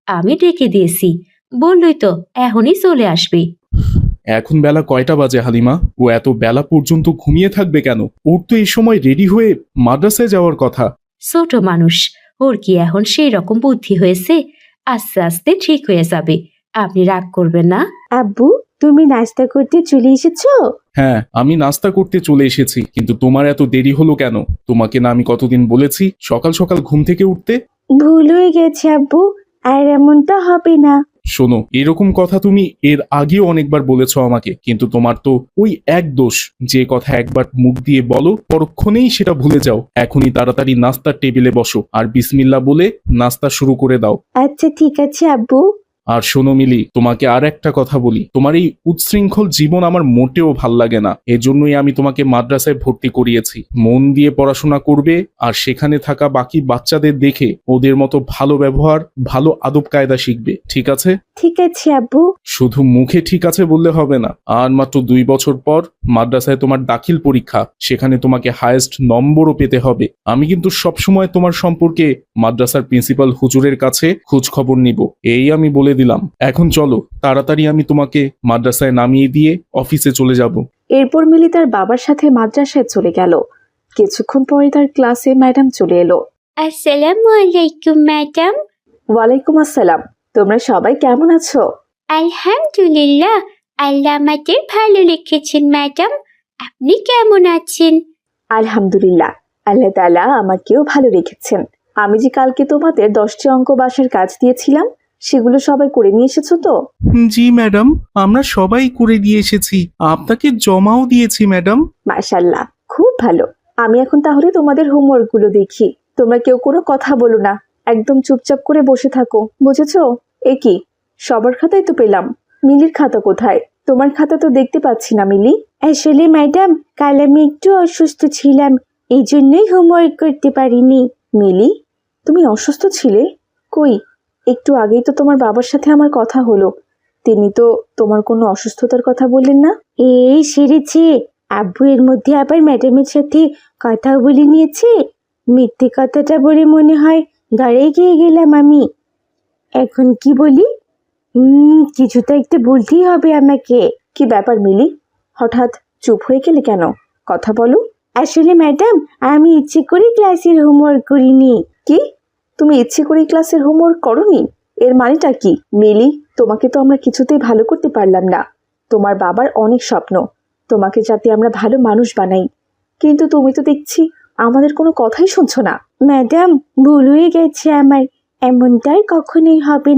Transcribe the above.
আমি ডেকে দিয়েছি, বললই তো এখনই চলে আসবে। এখন বেলা কয়টা বাজে হালিমা? ও এত বেলা পর্যন্ত ঘুমিয়ে থাকবে কেন? ওর তো এই সময় রেডি হয়ে মাদ্রাসায় যাওয়ার কথা। ছোট মানুষ, ওর কি এখন সেই রকম বুদ্ধি হয়েছে? আস্তে আস্তে ঠিক হয়ে যাবে, আপনি রাগ করবেন না। আব্বু, তুমি নাস্তা করতে চলে এসেছো? হ্যাঁ, আমি নাস্তা করতে চলে এসেছি, কিন্তু তোমার এত দেরি হলো কেন? তোমাকে না আমি কতদিন বলেছি সকাল সকাল ঘুম থেকে উঠতে? ভুল হয়ে গেছে আব্বু, আর এমনটা হবে না। শোনো, এরকম কথা তুমি এর আগেও অনেকবার বলেছো আমাকে, কিন্তু তোমার তো ওই এক দোষ, যে কথা একবার মুখ দিয়ে বলো পরক্ষণেই সেটা ভুলে যাও। এখনই তাড়াতাড়ি নাস্তার টেবিলে বসো আর বিসমিল্লাহ বলে নাস্তা শুরু করে দাও। আচ্ছা ঠিক আছে আব্বু। আর শোনো মিলি, তোমাকে আর একটা কথা বলি, তোমার এই উচ্ছৃঙ্খল জীবন আমার মোটেও ভাল লাগে না। এজন্যই আমি তোমাকে মাদ্রাসায় ভর্তি করিয়েছি। মন দিয়ে পড়াশোনা করবে, আর সেখানে থাকা বাকি বাচ্চাদের দেখে ওদের মতো ভালো ব্যবহার, ভালো আদব কায়দা শিখবে, ঠিক আছে? ঠিক আছে আব্বু। শুধু মুখে ঠিক আছে বললে হবে না। আর মাত্র 2 বছর পর মাদ্রাসায় তোমার দাখিল পরীক্ষা, সেখানে তোমাকে হায়েস্ট নম্বরও পেতে হবে। আমি কিন্তু সবসময় তোমার সম্পর্কে মাদ্রাসার প্রিন্সিপাল হুজুরের কাছে খোঁজ খবর নিব, এই আমি বলে দিলাম। এখন চলো, তাড়াতাড়ি আমি তোমাকে মাদ্রাসায় নামিয়ে দিয়ে অফিসে চলে যাব। এরপর মিলি তার বাবার সাথে মাদ্রাসায় চলে গেল। কিছুক্ষণ পরে তার ক্লাসে ম্যাডাম চলে এলো। আসসালামু আলাইকুম ম্যাডাম। ওয়ালাইকুম আসসালাম। তোমরা সবাই কেমন আছো? আলহামদুলিল্লাহ, আল্লাহ আমাদের ভালো রেখেছেন ম্যাডাম। আপনি কেমন আছেন? আলহামদুলিল্লাহ, আল্লাহ তাআলা আমাকেও ভালো রেখেছেন। আমি যে কালকে তোমাদের 10টি অঙ্ক বাসার কাজ দিয়েছিলাম, সেগুলো সবাই করে নিয়ে এসেছো তো? জি ম্যাডাম, আমরা সবাই করে দিয়ে এসেছি, আপনাকে জমাও দিয়েছি ম্যাডাম। মাশাআল্লাহ, খুব ভালো। আমি এখন তাহলে তোমাদের হোমওয়ার্কগুলো দেখি। তোমরা কেউ কোনো কথা বলো না, একদম চুপচাপ করে বসে থাকো, বুঝেছো? এ কি, সবার খাতাই তো পেলাম, মিলির খাতা কোথায়? তোমার খাতা তো দেখতে পাচ্ছি না মিলি। আসলে ম্যাডাম, কাল আমি একটু অসুস্থ ছিলাম, এই জন্যই হোমওয়ার্ক করতে পারিনি। মিলি, তুমি অসুস্থ ছিলে? কই, একটু আগেই তো তোমার বাবার সাথে আমার কথা হলো, তিনি তো তোমার কোনো অসুস্থতার কথা বললেন না। এই সেরেছে, আব্বু এর মধ্যে আবার ম্যাডামের সাথে কথা বলে নিয়েছে। মিথ্যে কথাটা বলে মনে হয় গাড়ে গিয়ে গেলাম আমি। এখন কি বলি? কিছু তো একটা বলতেই হবে আমাকে। কি ব্যাপার মিলি, হঠাৎ চুপ হয়ে গেলে কেন? কথা বলো। আসলে ম্যাডাম, আমি ইচ্ছে করে ক্লাসের হোমওয়ার্ক করিনি। কি, তুমি ইচ্ছে করে ক্লাসের হোমওয়ার্ক করনি? এর মানেটা কি? মিলি, তোমাকে তো আমরা কিছুতেই ভালো করতে পারলাম না। তোমার বাবার অনেক স্বপ্ন তোমাকে যাতে আমরা ভালো মানুষ বানাই, কিন্তু তুমি তো দেখছি আমাদের কোনো কথাই শুনছো না। ম্যাডাম, ভুল হয়ে গেছে আমার, এমনটাই কখনোই হবে না।